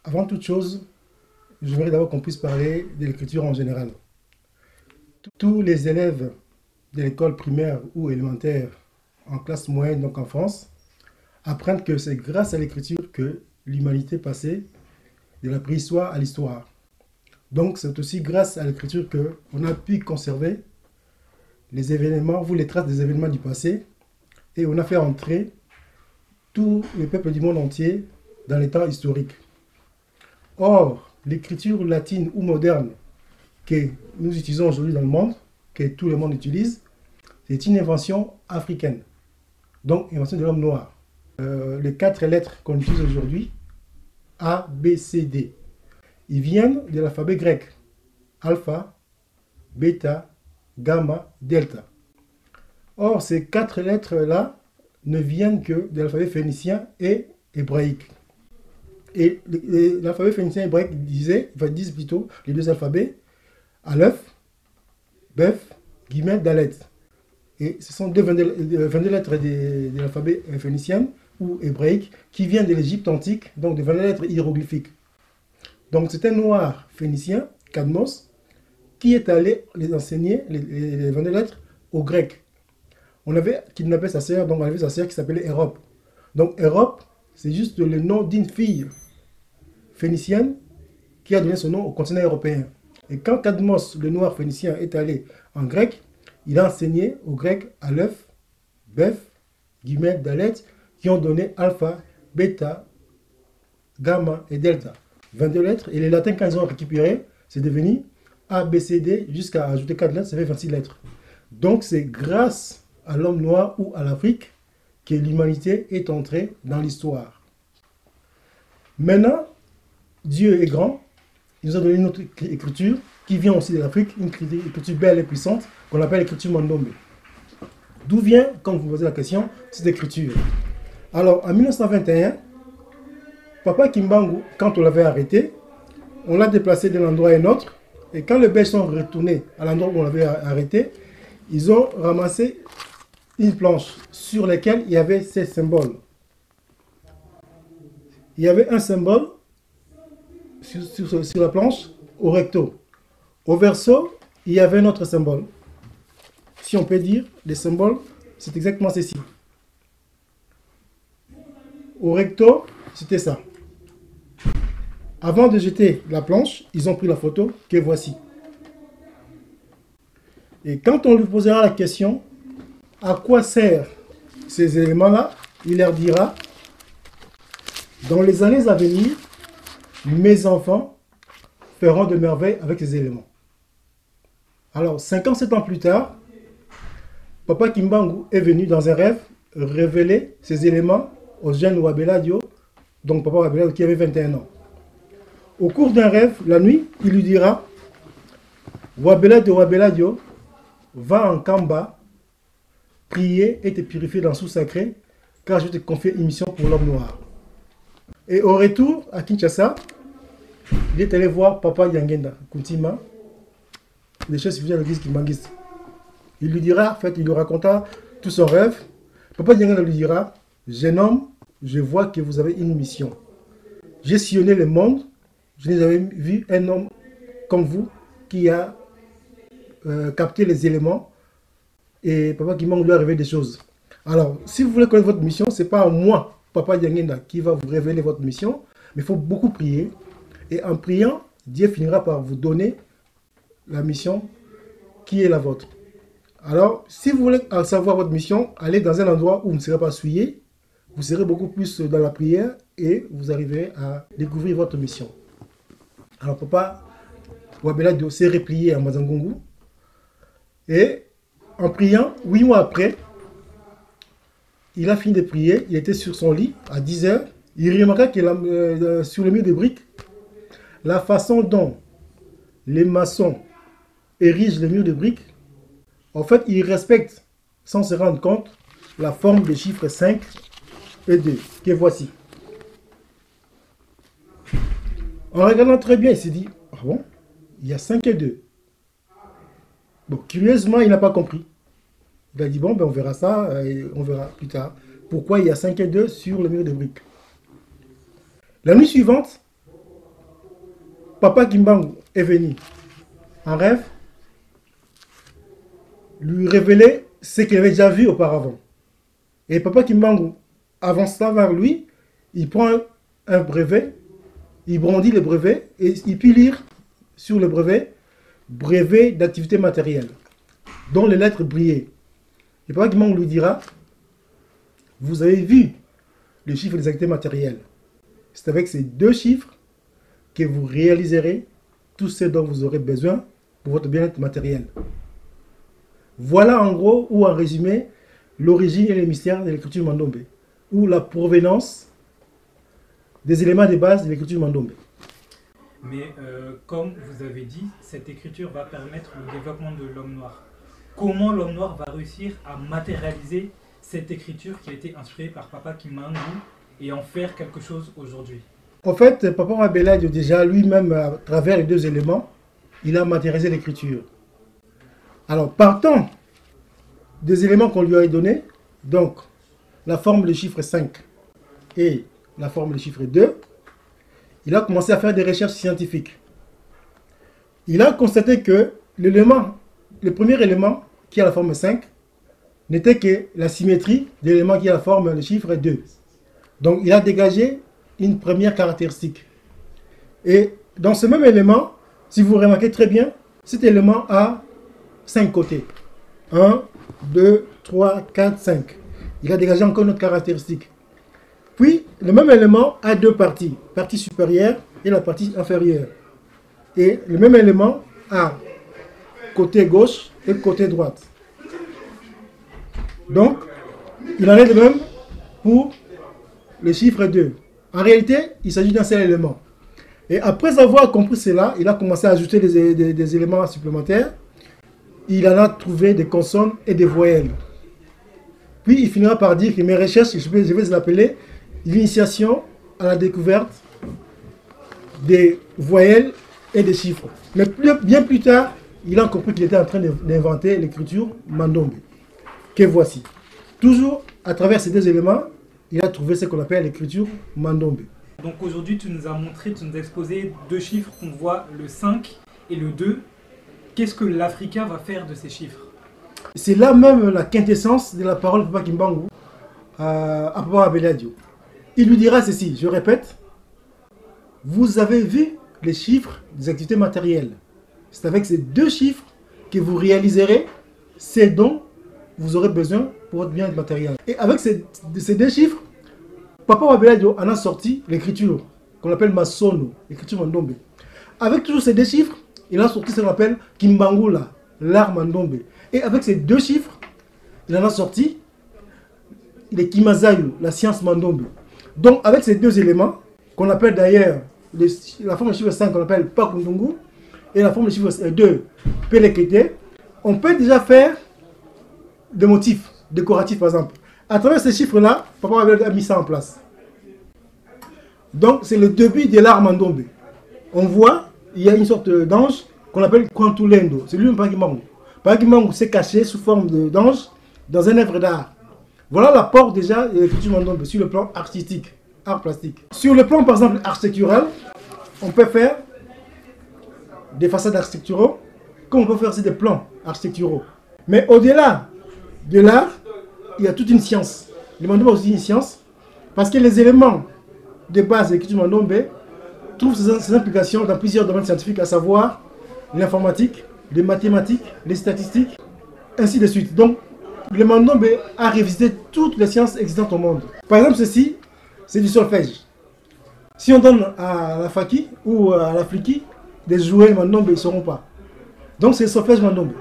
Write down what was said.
Avant toute chose, j'aimerais d'abord qu'on puisse parler de l'écriture en général. Tous les élèves de l'école primaire ou élémentaire en classe moyenne, donc en France, apprennent que c'est grâce à l'écriture que l'humanité passait de la préhistoire à l'histoire. Donc c'est aussi grâce à l'écriture qu'on a pu conserver les événements ou les traces des événements du passé et on a fait entrer tous les peuples du monde entier dans les temps historiques. Or, l'écriture latine ou moderne que nous utilisons aujourd'hui dans le monde, que tout le monde utilise, c'est une invention africaine, donc invention de l'homme noir. Les 4 lettres qu'on utilise aujourd'hui, A, B, C, D, ils viennent de l'alphabet grec, alpha, bêta, gamma, delta. Or, ces 4 lettres-là ne viennent que de l'alphabet phénicien et hébraïque. Et l'alphabet phénicien et hébraïque disent plutôt les deux alphabets, Aleph, Beth, Guillemets, Dalet. Et ce sont 22 lettres de l'alphabet phénicien ou hébraïque qui viennent de l'Égypte antique, donc de 22 lettres hiéroglyphiques. Donc c'est un noir phénicien, Cadmos, qui est allé les enseigner, les 22 lettres, aux Grecs. On avait kidnappé sa sœur, donc on avait sa sœur qui s'appelait Europe. Donc Europe, c'est juste le nom d'une fille phénicienne qui a donné son nom au continent européen. Et quand Cadmos, le noir phénicien, est allé en grec, il a enseigné aux Grecs Aleph, Beth, Guillemets, Dalet, qui ont donné alpha, bêta, gamma et delta. 22 lettres. Et les latins, quand ils ont récupéré, c'est devenu A, B, C, D, jusqu'à ajouter 4 lettres, ça fait 26 lettres. Donc c'est grâce à l'homme noir ou à l'Afrique que l'humanité est entrée dans l'histoire. Maintenant, Dieu est grand, il nous a donné une autre écriture qui vient aussi de l'Afrique, une écriture belle et puissante qu'on appelle l'écriture Mandombe. D'où vient, quand vous me posez la question, cette écriture? Alors, en 1921, Papa Kimbangu, quand on l'avait arrêté, on l'a déplacé d'un endroit à un autre, et quand les Belges sont retournés à l'endroit où on l'avait arrêté, ils ont ramassé une planche sur laquelle il y avait ces symboles. Il y avait un symbole sur la planche au recto. Au verso, il y avait un autre symbole. Si on peut dire, les symboles, c'est exactement ceci. Au recto, c'était ça. Avant de jeter la planche, ils ont pris la photo que voici. Et quand on lui posera la question, à quoi servent ces éléments-là, il leur dira, dans les années à venir, mes enfants feront de merveilles avec ces éléments. Alors, 57 ans plus tard, Papa Kimbangu est venu dans un rêve révéler ces éléments au jeune Wabeladio, donc Papa Wabeladio qui avait 21 ans. Au cours d'un rêve, la nuit, il lui dira, Wabeladio, va en Kamba, prier et te purifier dans le sous sacré, car je vais te confier une mission pour l'homme noir. Et au retour, à Kinshasa, il est allé voir Papa Yangenda, Kuntima, les chefs spirituels de l'église kimbanguiste. Il lui dira, en fait, il lui raconta tout son rêve. Papa Yangenda lui dira, jeune homme, je vois que vous avez une mission. J'ai sillonné le monde, je n'ai jamais vu un homme comme vous qui a capté les éléments et Papa Kimbangu lui a révélé des choses. Alors, si vous voulez connaître votre mission, ce n'est pas moi, Papa Yangenda, qui va vous révéler votre mission, mais il faut beaucoup prier. Et en priant, Dieu finira par vous donner la mission qui est la vôtre. Alors, si vous voulez savoir votre mission, allez dans un endroit où vous ne serez pas souillé, vous serez beaucoup plus dans la prière et vous arriverez à découvrir votre mission. Alors, Papa Wabeladio s'est replié à Mazangungu et en priant, 8 mois après, il a fini de prier, il était sur son lit à 10 heures, il remarqua que sur le mur de briques, la façon dont les maçons érigent les murs de briques, en fait, ils respectent, sans se rendre compte, la forme des chiffres 5 et 2, que voici. En regardant très bien, il s'est dit, ah bon, il y a 5 et 2. Bon, curieusement, il n'a pas compris. Il a dit, bon, ben on verra ça, et on verra plus tard. Pourquoi il y a 5 et 2 sur le mur de briques. La nuit suivante, Papa Kimbangu est venu en rêve lui révéler ce qu'il avait déjà vu auparavant. Et Papa Kimbangu avança vers lui, il prend un brevet, il brandit le brevet et il peut lire sur le brevet d'activité matérielle, dont les lettres brillaient. Et Papa Kimbangu lui dira, vous avez vu le chiffre des activités matérielles. C'est avec ces 2 chiffres que vous réaliserez tout ce dont vous aurez besoin pour votre bien-être matériel. Voilà en gros ou en résumé l'origine et les mystères de l'écriture Mandombe, ou la provenance des éléments de base de l'écriture Mandombe. Mais comme vous avez dit, cette écriture va permettre le développement de l'homme noir. Comment l'homme noir va réussir à matérialiser cette écriture qui a été inspirée par Papa Kimbangu et en faire quelque chose aujourd'hui? En fait, Papa Mabeladio, déjà lui-même, à travers les 2 éléments, il a matérialisé l'écriture. Alors, partant des éléments qu'on lui a donnés, donc la forme du chiffre 5 et la forme du chiffre 2, il a commencé à faire des recherches scientifiques. Il a constaté que le premier élément qui a la forme 5 n'était que la symétrie de l'élément qui a la forme du chiffre 2. Donc, il a dégagé une première caractéristique. Et dans ce même élément, si vous remarquez très bien, cet élément a 5 côtés. 1, 2, 3, 4, 5. Il a dégagé encore une autre caractéristique. Puis, le même élément a 2 parties. Partie supérieure et la partie inférieure. Et le même élément a côté gauche et côté droite. Donc, il en est de même pour le chiffre 2. En réalité, il s'agit d'un seul élément. Et après avoir compris cela, il a commencé à ajouter des éléments supplémentaires. Il en a trouvé des consonnes et des voyelles. Puis il finira par dire que mes recherches, je vais les appeler l'initiation à la découverte des voyelles et des chiffres. Mais bien plus tard, il a compris qu'il était en train d'inventer l'écriture Mandombe, que voici. Toujours à travers ces 2 éléments, il a trouvé ce qu'on appelle l'écriture Mandombe. Donc aujourd'hui, tu nous as montré, tu nous as exposé 2 chiffres qu'on voit, le 5 et le 2. Qu'est-ce que l'Africain va faire de ces chiffres? C'est là même la quintessence de la parole de Papa Kimbangu à Papa Mabeladio. Il lui dira ceci, je répète, vous avez vu les chiffres des activités matérielles. C'est avec ces 2 chiffres que vous réaliserez ce dont vous aurez besoin pour votre bien-être matériel. Et avec ces 2 chiffres, Papa Mabeladio en a sorti l'écriture qu'on appelle Masono, l'écriture Mandombe. Avec toujours ces 2 chiffres, il a sorti ce qu'on appelle Kimbangula, l'art Mandombe. Et avec ces 2 chiffres, il en a sorti les Kimazayu, la science Mandombe. Donc avec ces 2 éléments, qu'on appelle d'ailleurs la forme du chiffre 5 qu'on appelle Pakundungu, et la forme du chiffre 2, Pelekete, on peut déjà faire des motifs décoratifs par exemple. À travers ces chiffres-là, Papa a mis ça en place. Donc c'est le début de l'art Mandombe. On voit, il y a une sorte d'ange qu'on appelle Kwantulendo. C'est lui-même Papa Kimbangu. Papa Kimbangu s'est caché sous forme d'ange dans un œuvre d'art. Voilà l'apport déjà de l'écriture Mandombe sur le plan artistique, art plastique. Sur le plan par exemple architectural, on peut faire des façades architecturales, comme on peut faire aussi des plans architecturaux. Mais au-delà de l'art, il y a toute une science. Le Mandombe a aussi une science, parce que les éléments de base de l'écriture Mandombe trouvent ses implications dans plusieurs domaines scientifiques, à savoir l'informatique, les mathématiques, les statistiques, ainsi de suite. Donc, le Mandombe a révisité toutes les sciences existantes au monde. Par exemple, ceci, c'est du solfège. Si on donne à la Faki ou à la Fliki des jouets Mandombe, ils ne sauront pas. Donc, c'est le solfège Mandombe.